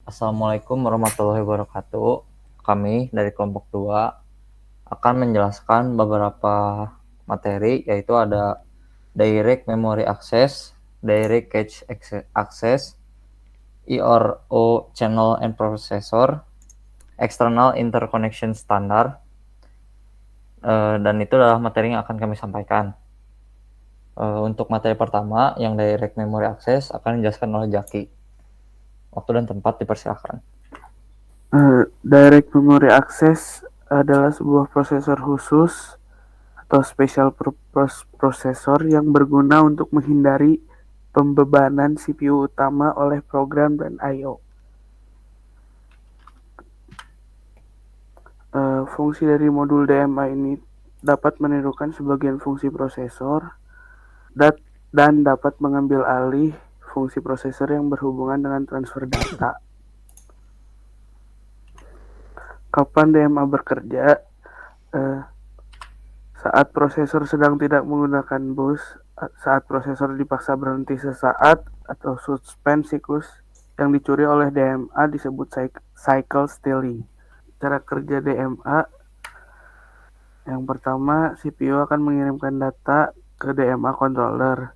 Assalamualaikum warahmatullahi wabarakatuh. Kami dari kelompok 2 akan menjelaskan beberapa materi, yaitu ada Direct Memory Access, Direct Cache Access, IRO Channel and Processor, External Interconnection Standard, dan itu adalah materi yang akan kami sampaikan. Untuk materi pertama, yang Direct Memory Access, akan dijelaskan oleh Jaki. Waktu dan tempat dipersilakan. Direct Memory Access adalah sebuah prosesor khusus atau special purpose processor yang berguna untuk menghindari pembebanan CPU utama oleh program dan I/O. Fungsi dari modul DMA ini dapat menirukan sebagian fungsi prosesor dan dapat mengambil alih fungsi prosesor yang berhubungan dengan transfer data. Kapan DMA bekerja? Saat prosesor sedang tidak menggunakan bus, saat prosesor dipaksa berhenti sesaat atau suspend siklus yang dicuri oleh DMA disebut cycle stealing. Cara kerja DMA, yang pertama, CPU akan mengirimkan data ke DMA controller,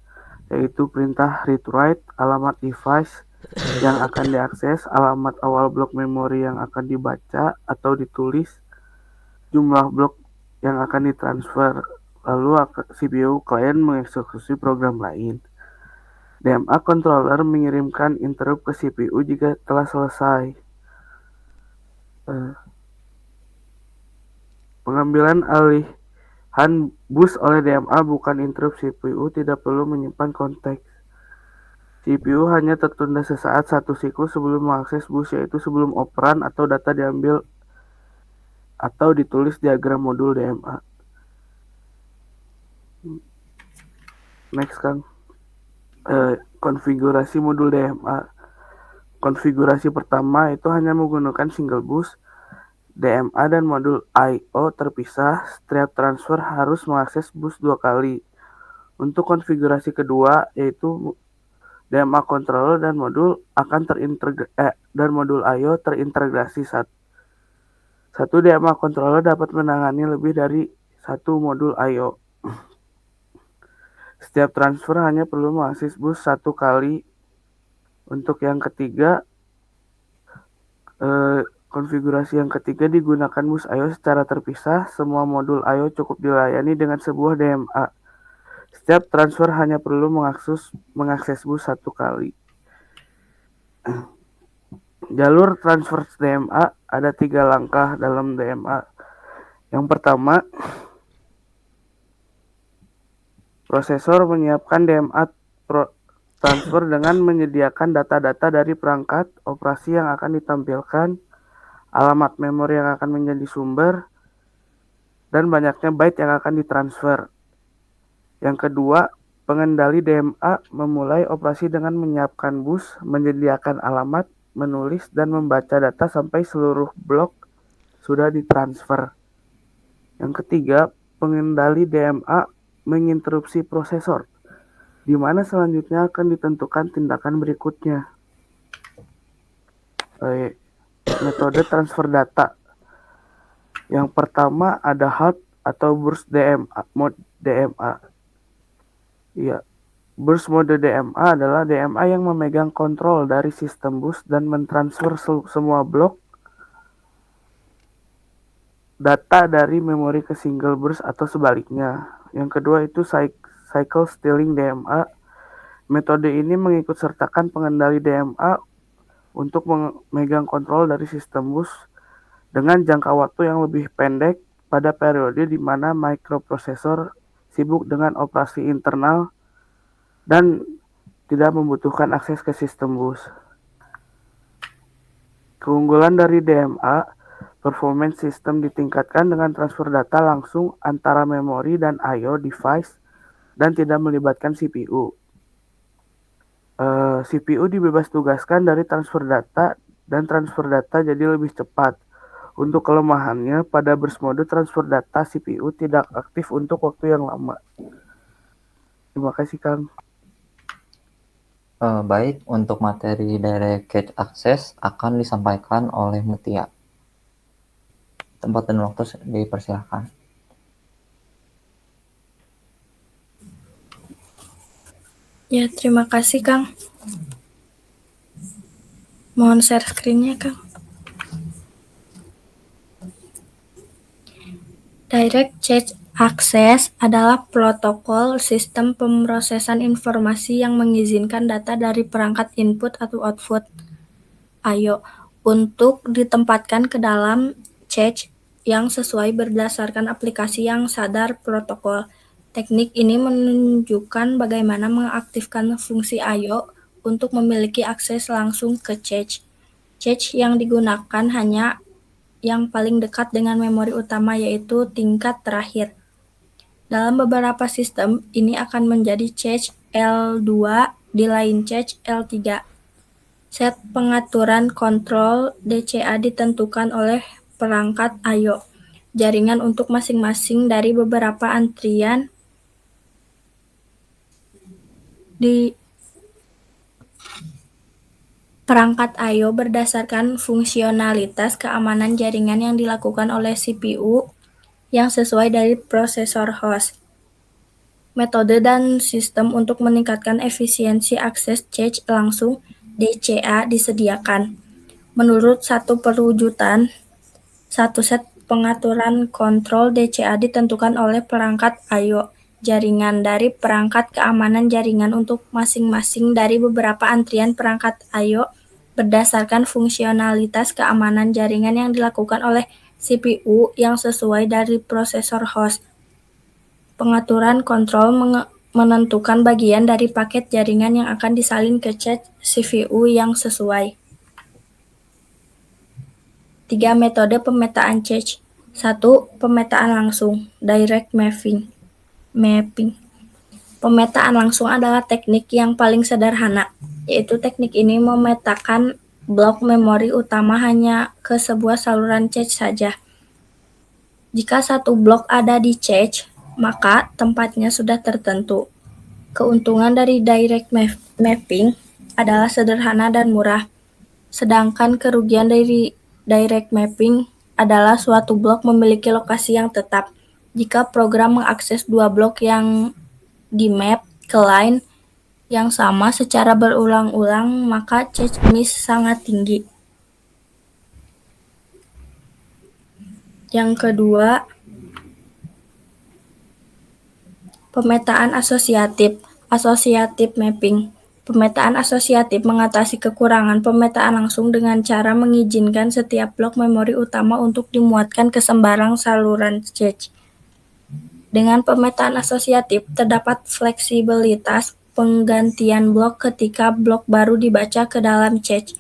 yaitu perintah read-write, alamat device yang akan diakses, alamat awal blok memori yang akan dibaca atau ditulis, jumlah blok yang akan ditransfer, lalu CPU klien mengeksekusi program lain. DMA controller mengirimkan interrupt ke CPU jika telah selesai. Pengambilan alihan bus oleh DMA bukan interrupt CPU, tidak perlu menyimpan konteks. CPU hanya tertunda sesaat satu siklus sebelum mengakses bus, yaitu sebelum operan atau data diambil atau ditulis diagram modul DMA. Next, Kang. Konfigurasi modul DMA. Konfigurasi pertama itu hanya menggunakan single bus. DMA dan modul I/O terpisah. Setiap transfer harus mengakses bus 2 kali. Untuk konfigurasi kedua, yaitu DMA controller dan modul I/O terintegrasi. Satu DMA controller dapat menangani lebih dari satu modul I/O. Setiap transfer hanya perlu mengakses bus 1 kali. Untuk yang ketiga, konfigurasi yang ketiga digunakan bus I/O secara terpisah. Semua modul I/O cukup dilayani dengan sebuah DMA. Setiap transfer hanya perlu mengakses bus 1 kali. Jalur transfer DMA ada 3 langkah dalam DMA. Yang pertama, prosesor menyiapkan DMA transfer dengan menyediakan data-data dari perangkat operasi yang akan ditampilkan, alamat memori yang akan menjadi sumber, dan banyaknya byte yang akan ditransfer. Yang kedua, pengendali DMA memulai operasi dengan menyiapkan bus, menyediakan alamat, menulis, dan membaca data sampai seluruh blok sudah ditransfer. Yang ketiga, pengendali DMA menginterupsi prosesor, di mana selanjutnya akan ditentukan tindakan berikutnya. Metode transfer data. Yang pertama ada HALT atau burst DMA, mode DMA. Ya, burst mode DMA adalah DMA yang memegang kontrol dari sistem bus dan mentransfer semua blok data dari memori ke single burst atau sebaliknya. Yang kedua itu cycle stealing DMA. Metode ini mengikut sertakan pengendali DMA untuk memegang kontrol dari sistem bus dengan jangka waktu yang lebih pendek pada periode di mana microprosesor sibuk dengan operasi internal dan tidak membutuhkan akses ke sistem bus. Keunggulan dari DMA, performance sistem ditingkatkan dengan transfer data langsung antara memori dan I/O device dan tidak melibatkan CPU. CPU dibebas tugaskan dari transfer data dan transfer data jadi lebih cepat. Untuk kelemahannya, pada burst mode transfer data CPU tidak aktif untuk waktu yang lama. Terima kasih, Kang. Baik, untuk materi direct cache access akan disampaikan oleh Mutia. Tempat dan waktu dipersilakan. Ya, terima kasih Kang. Mohon share screen-nya Kang. Direct Cache Access adalah protokol sistem pemrosesan informasi yang mengizinkan data dari perangkat input atau output I/O untuk ditempatkan ke dalam cache yang sesuai berdasarkan aplikasi yang sadar protokol. Teknik ini menunjukkan bagaimana mengaktifkan fungsi I/O untuk memiliki akses langsung ke cache. Cache yang digunakan hanya yang paling dekat dengan memori utama, yaitu tingkat terakhir. Dalam beberapa sistem, ini akan menjadi cache L2, di lain cache L3. Set pengaturan kontrol DCA ditentukan oleh perangkat I/O jaringan untuk masing-masing dari beberapa antrian di perangkat I/O berdasarkan fungsionalitas keamanan jaringan yang dilakukan oleh CPU yang sesuai dari prosesor host. Metode dan sistem untuk meningkatkan efisiensi akses cache langsung DCA disediakan. Menurut satu perwujudan, satu set pengaturan kontrol DCA ditentukan oleh perangkat I/O jaringan dari perangkat keamanan jaringan untuk masing-masing dari beberapa antrian perangkat I/O berdasarkan fungsionalitas keamanan jaringan yang dilakukan oleh CPU yang sesuai dari prosesor host. Pengaturan kontrol menentukan bagian dari paket jaringan yang akan disalin ke cache CPU yang sesuai. 3 metode pemetaan cache. 1. Pemetaan langsung, direct mapping. Pemetaan langsung adalah teknik yang paling sederhana, yaitu teknik ini memetakan blok memori utama hanya ke sebuah saluran cache saja. Jika satu blok ada di cache, maka tempatnya sudah tertentu. Keuntungan dari direct mapping adalah sederhana dan murah, sedangkan kerugian dari direct mapping adalah suatu blok memiliki lokasi yang tetap. Jika program mengakses dua blok yang di-map ke line yang sama secara berulang-ulang, maka cache miss sangat tinggi. Yang kedua, pemetaan asosiatif, associative mapping. Pemetaan asosiatif mengatasi kekurangan pemetaan langsung dengan cara mengizinkan setiap blok memori utama untuk dimuatkan ke sembarang saluran cache. Dengan pemetaan asosiatif, terdapat fleksibilitas penggantian blok ketika blok baru dibaca ke dalam cache.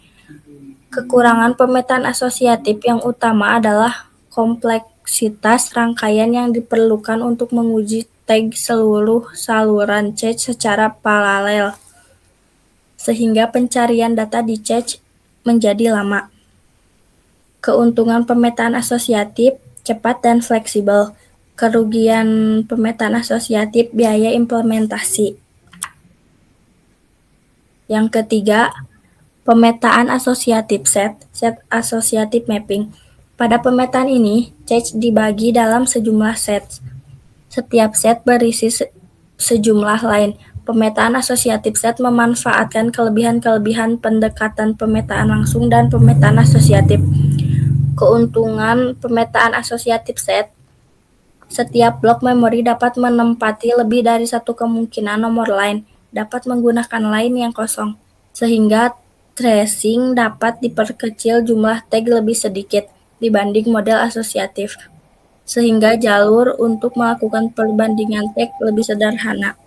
Kekurangan pemetaan asosiatif yang utama adalah kompleksitas rangkaian yang diperlukan untuk menguji tag seluruh saluran cache secara paralel, sehingga pencarian data di cache menjadi lama. Keuntungan pemetaan asosiatif cepat dan fleksibel. Kerugian pemetaan asosiatif biaya implementasi. Yang ketiga, pemetaan asosiatif set associative mapping. Pada pemetaan ini, cache dibagi dalam sejumlah set. Setiap set berisi sejumlah line. Pemetaan asosiatif set memanfaatkan kelebihan-kelebihan pendekatan pemetaan langsung dan pemetaan asosiatif. Keuntungan pemetaan asosiatif set: setiap blok memori dapat menempati lebih dari satu kemungkinan nomor line, dapat menggunakan line yang kosong, sehingga tracing dapat diperkecil jumlah tag lebih sedikit dibanding model asosiatif, sehingga jalur untuk melakukan perbandingan tag lebih sederhana.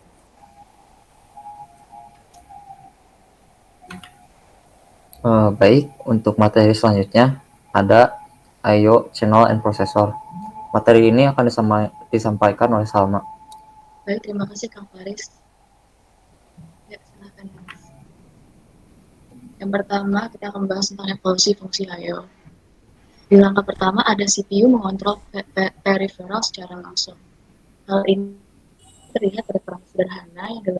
Baik, untuk materi selanjutnya ada I/O channel and processor. Materi ini akan disampaikan oleh Salma. Baik, terima kasih Kang Faris. Ya, silakan. Yang pertama, kita akan membahas tentang evolusi fungsi I/O. Di langkah pertama, ada CPU mengontrol peripheral secara langsung. Hal ini terlihat pada peran sederhana yang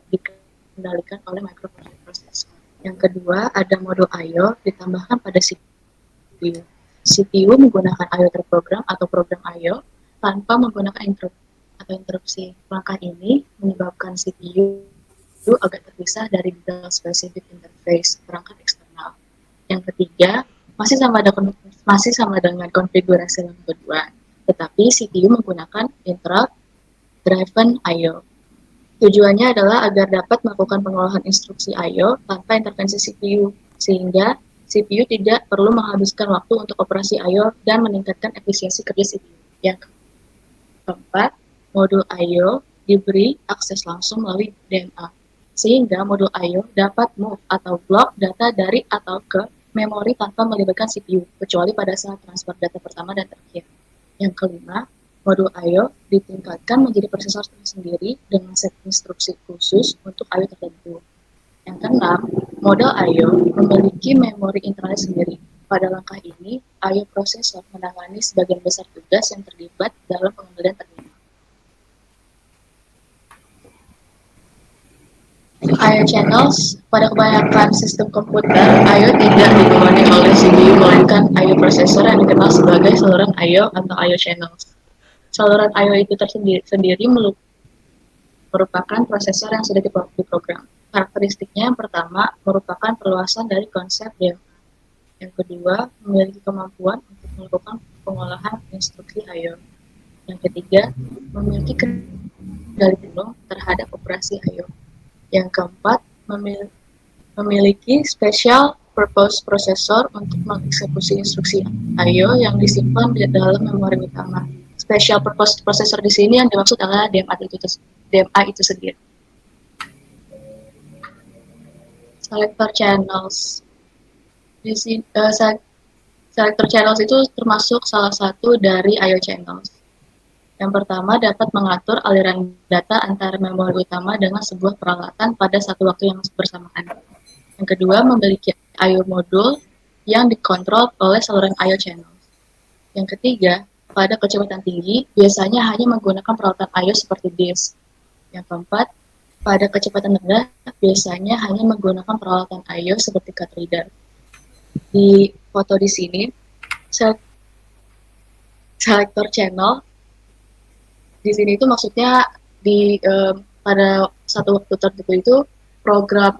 dikendalikan oleh microprocessor. Yang kedua, ada modul I/O ditambahkan pada CPU. CPU menggunakan I/O terprogram atau program I/O tanpa menggunakan interupsi. Langkah ini menyebabkan CPU agak terpisah dari Detail Specific Interface perangkat eksternal. Yang ketiga, masih sama dengan konfigurasi yang kedua, tetapi CPU menggunakan Interrupt Driven I/O. Tujuannya adalah agar dapat melakukan pengolahan instruksi I/O tanpa intervensi CPU, sehingga CPU tidak perlu menghabiskan waktu untuk operasi I/O dan meningkatkan efisiensi kerja CPU. Yang keempat, modul I/O diberi akses langsung melalui DMA, sehingga modul I/O dapat move atau block data dari atau ke memori tanpa melibatkan CPU, kecuali pada saat transfer data pertama dan terakhir. Yang kelima, modul I/O ditingkatkan menjadi prosesor tersendiri dengan set instruksi khusus untuk I/O tertentu. Yang keenam, modul I/O memiliki memori internal sendiri. Pada langkah ini, I/O prosesor menangani sebagian besar tugas yang terlibat dalam pengendalian terminal. I/O channels, pada kebanyakan sistem komputer, I/O tidak ditemani oleh CPU, melainkan I/O prosesor yang dikenal sebagai saluran I/O atau I/O channels. Saluran I/O itu sendiri merupakan prosesor yang sudah diprogram. Karakteristiknya yang pertama merupakan perluasan dari konsep DMA. Yang kedua, memiliki kemampuan untuk melakukan pengolahan instruksi I/O. Yang ketiga, memiliki kendali penuh terhadap operasi I/O. Yang keempat, memiliki special purpose processor untuk mengeksekusi instruksi I/O yang disimpan di dalam memori utama. Special purpose processor di sini yang dimaksud adalah DMA itu sendiri. Selector channels. Di sini, selector channels itu termasuk salah satu dari I/O channels. Yang pertama, dapat mengatur aliran data antara memori utama dengan sebuah peralatan pada satu waktu yang bersamaan. Yang kedua, memiliki I/O modul yang dikontrol oleh saluran I/O channels. Yang ketiga, pada kecepatan tinggi, biasanya hanya menggunakan peralatan I/O seperti disk. Yang keempat, pada kecepatan rendah, biasanya hanya menggunakan peralatan I/O seperti card reader. Di foto di sini, selector channel, di sini itu maksudnya pada satu waktu tertentu itu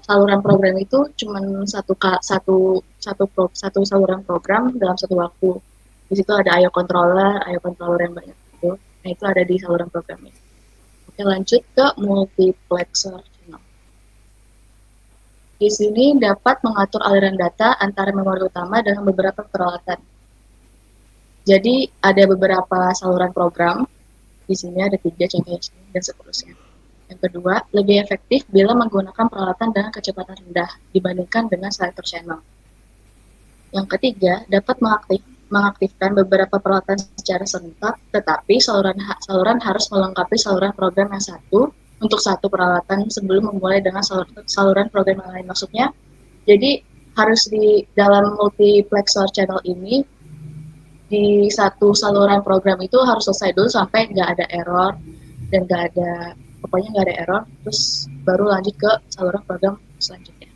saluran program itu cuma satu saluran program dalam satu waktu. Di situ ada I/O controller yang banyak itu. Nah, itu ada di saluran programnya. Oke, lanjut ke multiplexer channel. Di sini dapat mengatur aliran data antara memori utama dengan beberapa peralatan. Jadi ada beberapa saluran program. Di sini ada 3 contohnya dan seterusnya. Yang kedua, lebih efektif bila menggunakan peralatan dengan kecepatan rendah dibandingkan dengan selector channel. Yang ketiga, dapat mengaktifkan beberapa peralatan secara serentak, tetapi saluran harus melengkapi saluran program yang satu untuk satu peralatan sebelum memulai dengan saluran program yang lain. Maksudnya, jadi harus di dalam multiplexer channel ini, di satu saluran program itu harus selesai dulu sampai nggak ada error dan pokoknya nggak ada error, terus baru lanjut ke saluran program selanjutnya.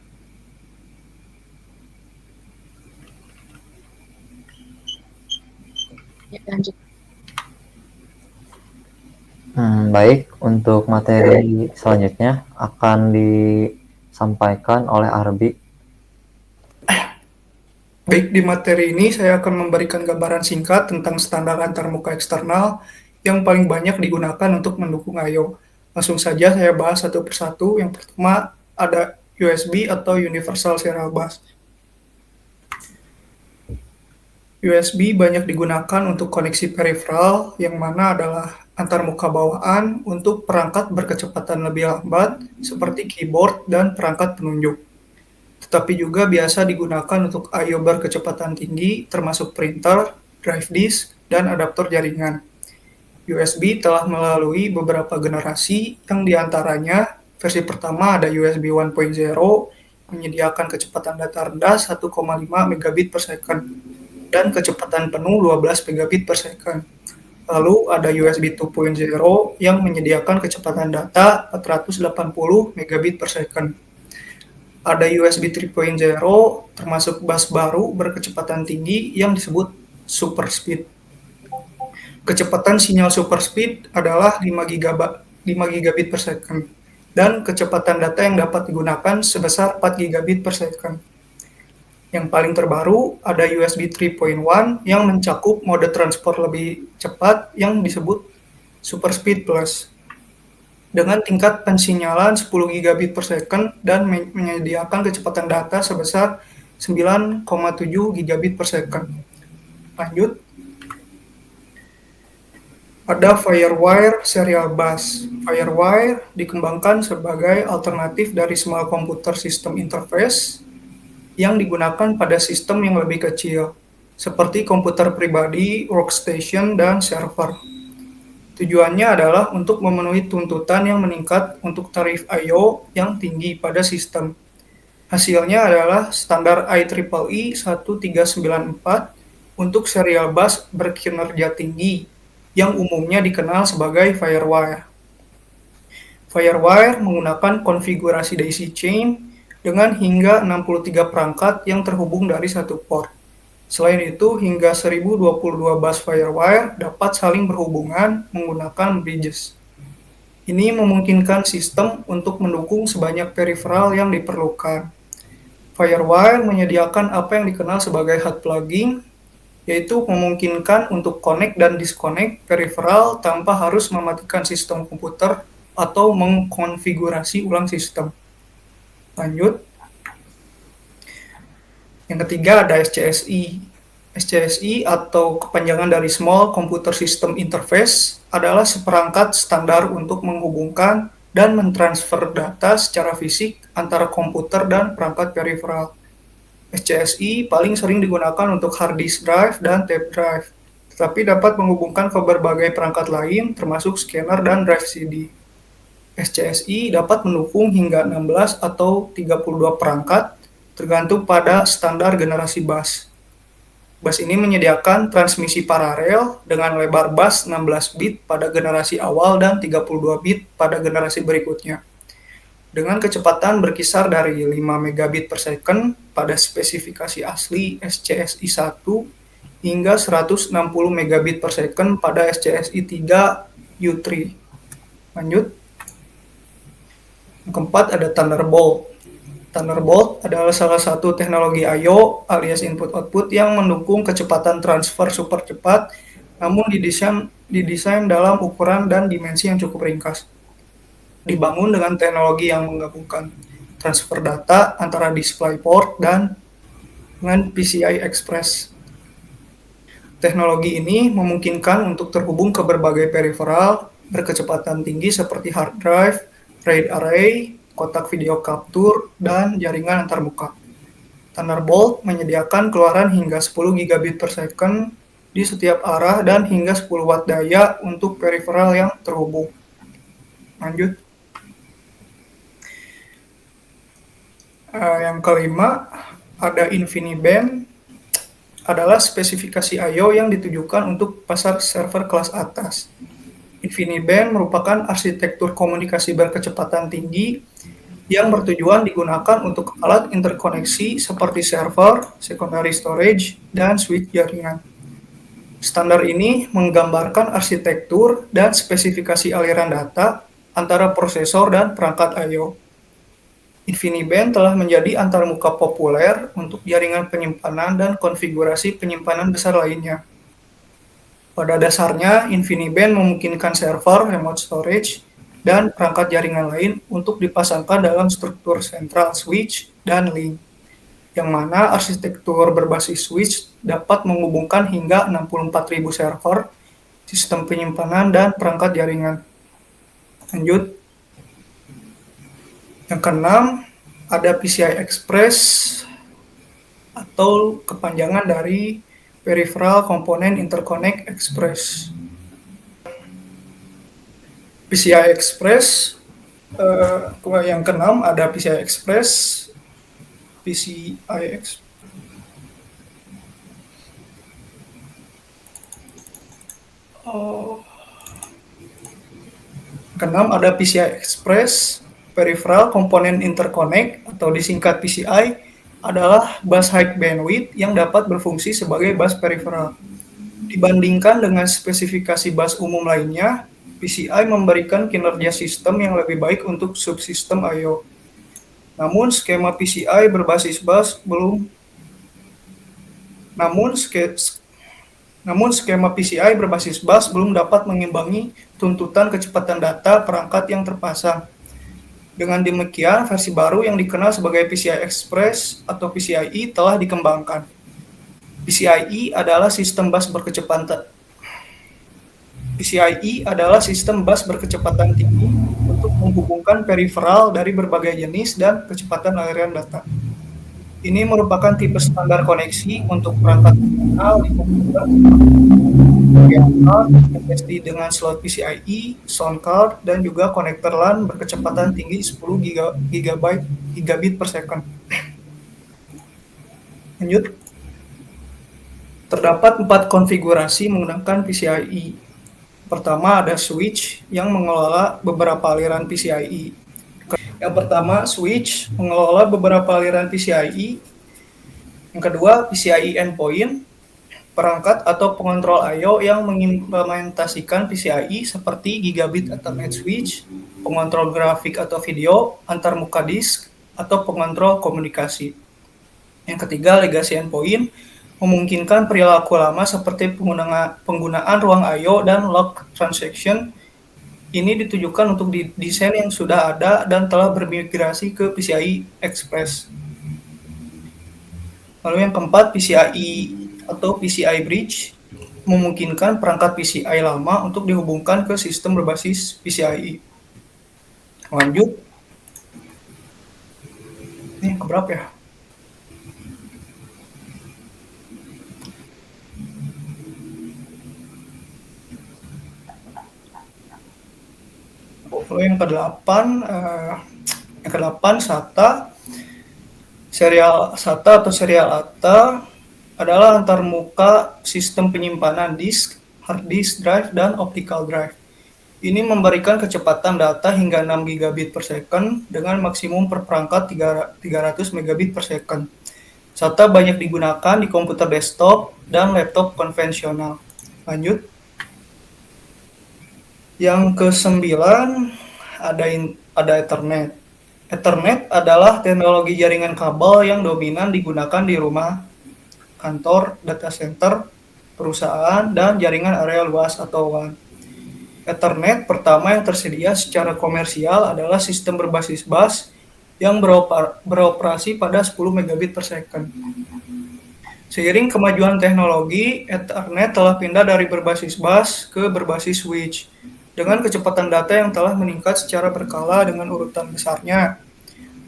Ya, lanjut. Baik, untuk materi selanjutnya akan disampaikan oleh Arbi. Baik, di materi ini saya akan memberikan gambaran singkat tentang standar antarmuka eksternal yang paling banyak digunakan untuk mendukung I/O. Langsung saja saya bahas satu persatu. Yang pertama ada USB atau Universal Serial Bus. USB banyak digunakan untuk koneksi peripheral yang mana adalah antarmuka bawaan untuk perangkat berkecepatan lebih lambat seperti keyboard dan perangkat penunjuk. Tetapi juga biasa digunakan untuk I/O berkecepatan tinggi, termasuk printer, drive disk, dan adaptor jaringan. USB telah melalui beberapa generasi, yang diantaranya versi pertama ada USB 1.0, menyediakan kecepatan data rendah 1,5 megabit per second, dan kecepatan penuh 12 megabit per second. Lalu ada USB 2.0 yang menyediakan kecepatan data 480 megabit per second. Ada USB 3.0 termasuk bus baru berkecepatan tinggi yang disebut super speed. Kecepatan sinyal super speed adalah 5 gigabit per second dan kecepatan data yang dapat digunakan sebesar 4 gigabit per second. Yang paling terbaru ada USB 3.1 yang mencakup mode transport lebih cepat yang disebut Super Speed Plus dengan tingkat pensinyalan 10 gigabit per second dan menyediakan kecepatan data sebesar 9,7 gigabit per second. Lanjut. Ada Firewire Serial Bus. Firewire dikembangkan sebagai alternatif dari Small Computer System Interface yang digunakan pada sistem yang lebih kecil, seperti komputer pribadi, workstation, dan server. Tujuannya adalah untuk memenuhi tuntutan yang meningkat untuk tarif I/O yang tinggi pada sistem. Hasilnya adalah standar IEEE 1394 untuk serial bus berkinerja tinggi, yang umumnya dikenal sebagai Firewire. Firewire menggunakan konfigurasi daisy chain dengan hingga 63 perangkat yang terhubung dari satu port. Selain itu, hingga 1022 bus Firewire dapat saling berhubungan menggunakan bridges. Ini memungkinkan sistem untuk mendukung sebanyak peripheral yang diperlukan. Firewire menyediakan apa yang dikenal sebagai hot plugging, yaitu memungkinkan untuk connect dan disconnect peripheral tanpa harus mematikan sistem komputer atau mengkonfigurasi ulang sistem. Lanjut. Yang ketiga ada SCSI. SCSI atau kepanjangan dari Small Computer System Interface adalah seperangkat standar untuk menghubungkan dan mentransfer data secara fisik antara komputer dan perangkat peripheral. SCSI paling sering digunakan untuk hard disk drive dan tape drive, tetapi dapat menghubungkan ke berbagai perangkat lain termasuk scanner dan drive CD. SCSI dapat mendukung hingga 16 atau 32 perangkat, tergantung pada standar generasi bus. Bus ini menyediakan transmisi paralel dengan lebar bus 16 bit pada generasi awal dan 32 bit pada generasi berikutnya. Dengan kecepatan berkisar dari 5 megabit per second pada spesifikasi asli SCSI 1 hingga 160 megabit per second pada SCSI 3 U3. Lanjut. Yang keempat ada Thunderbolt. Thunderbolt adalah salah satu teknologi I/O alias input-output yang mendukung kecepatan transfer super cepat, namun didesain dalam ukuran dan dimensi yang cukup ringkas. Dibangun dengan teknologi yang menggabungkan transfer data antara DisplayPort dan dengan PCI Express. Teknologi ini memungkinkan untuk terhubung ke berbagai peripheral berkecepatan tinggi seperti hard drive, RAID array, kotak video capture, dan jaringan antarmuka. Thunderbolt menyediakan keluaran hingga 10 gigabit per second di setiap arah dan hingga 10 watt daya untuk peripheral yang terhubung. Lanjut. Yang kelima, ada InfiniBand, adalah spesifikasi I/O yang ditujukan untuk pasar server kelas atas. InfiniBand merupakan arsitektur komunikasi berkecepatan tinggi yang bertujuan digunakan untuk alat interkoneksi seperti server, secondary storage, dan switch jaringan. Standar ini menggambarkan arsitektur dan spesifikasi aliran data antara prosesor dan perangkat I/O. InfiniBand telah menjadi antarmuka populer untuk jaringan penyimpanan dan konfigurasi penyimpanan besar lainnya. Pada dasarnya, InfiniBand memungkinkan server, remote storage, dan perangkat jaringan lain untuk dipasangkan dalam struktur central switch dan link, yang mana arsitektur berbasis switch dapat menghubungkan hingga 64.000 server, sistem penyimpanan, dan perangkat jaringan. Lanjut. Yang keenam, ada PCI Express atau kepanjangan dari Peripheral Component Interconnect Express. PCI Express, yang keenam ada PCI Express, Keenam ada PCI Express, Peripheral Component Interconnect atau disingkat PCI adalah bus high bandwidth yang dapat berfungsi sebagai bus peripheral. Dibandingkan dengan spesifikasi bus umum lainnya, PCI memberikan kinerja sistem yang lebih baik untuk subsistem I/O. Namun skema PCI berbasis bus belum namun skema PCI berbasis bus belum dapat mengimbangi tuntutan kecepatan data perangkat yang terpasang. Dengan demikian, versi baru yang dikenal sebagai PCI Express atau PCIe telah dikembangkan. PCIe adalah sistem bus berkecepatan tinggi untuk menghubungkan periferal dari berbagai jenis dan kecepatan aliran data. Ini merupakan tipe standar koneksi untuk perangkat terminal di komputer SSD dengan slot PCIe, sound card, dan juga konektor LAN berkecepatan tinggi 10 gigabit per second. Lanjut. Terdapat 4 konfigurasi menggunakan PCIe. Pertama ada switch yang mengelola beberapa aliran PCIe. Yang pertama, switch mengelola beberapa aliran PCIe. Yang kedua, PCIe endpoint, perangkat atau pengontrol I/O yang mengimplementasikan PCIe seperti gigabit Ethernet switch, pengontrol grafik atau video, antarmuka disk, atau pengontrol komunikasi. Yang ketiga, legacy endpoint, memungkinkan perilaku lama seperti penggunaan ruang I/O dan log transaction. Ini ditujukan untuk desain yang sudah ada dan telah bermigrasi ke PCI Express. Lalu yang keempat, PCIe atau PCI Bridge, memungkinkan perangkat PCI lama untuk dihubungkan ke sistem berbasis PCIe. Lanjut. Ini keberapa ya? Lalu yang ke-8 SATA. Serial SATA atau serial ATA adalah antarmuka sistem penyimpanan disk, hard disk drive, dan optical drive. Ini memberikan kecepatan data hingga 6 gigabit per second dengan maksimum per perangkat 300 megabit per second. SATA banyak digunakan di komputer desktop dan laptop konvensional. Lanjut. Yang ke-9 ada Ethernet. Ethernet adalah teknologi jaringan kabel yang dominan digunakan di rumah, kantor, data center, perusahaan, dan jaringan area luas atau WAN. Ethernet pertama yang tersedia secara komersial adalah sistem berbasis bus yang beroperasi pada 10 megabit per second. Seiring kemajuan teknologi, Ethernet telah pindah dari berbasis bus ke berbasis switch, dengan kecepatan data yang telah meningkat secara berkala dengan urutan besarnya.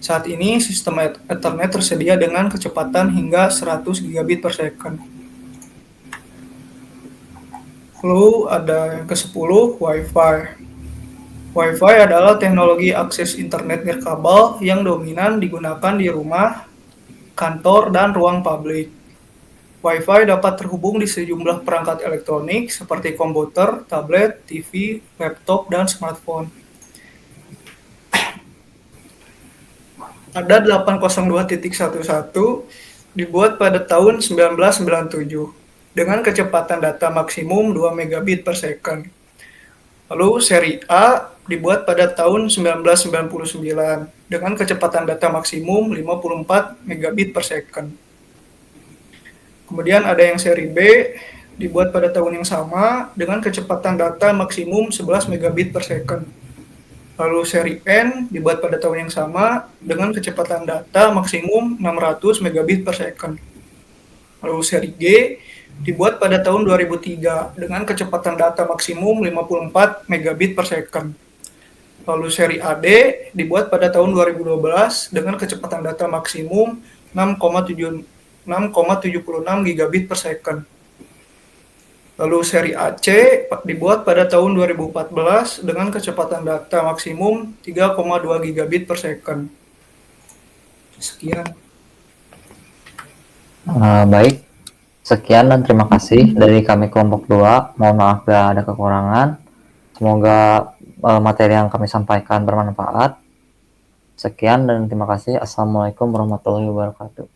Saat ini, sistem Ethernet tersedia dengan kecepatan hingga 100 gigabit per second. Lalu ada yang ke-10, Wi-Fi. Wi-Fi adalah teknologi akses internet nirkabel yang dominan digunakan di rumah, kantor, dan ruang publik. Wi-Fi dapat terhubung di sejumlah perangkat elektronik seperti komputer, tablet, TV, laptop, dan smartphone. Ada 802.11 dibuat pada tahun 1997 dengan kecepatan data maksimum 2 megabit per second. Lalu seri A dibuat pada tahun 1999 dengan kecepatan data maksimum 54 megabit per second. Kemudian ada yang seri B dibuat pada tahun yang sama dengan kecepatan data maksimum 11 megabit per second. Lalu seri N dibuat pada tahun yang sama dengan kecepatan data maksimum 600 megabit per second. Lalu seri G dibuat pada tahun 2003 dengan kecepatan data maksimum 54 megabit per second. Lalu seri AD dibuat pada tahun 2012 dengan kecepatan data maksimum 6,76 gigabit per second. Lalu seri AC dibuat pada tahun 2014 dengan kecepatan data maksimum 3,2 gigabit per second. Sekian. Baik, Sekian dan terima kasih dari kami kelompok 2. Mohon maaf bila ada kekurangan. Semoga materi yang kami sampaikan bermanfaat. Sekian dan terima kasih. Assalamualaikum warahmatullahi wabarakatuh.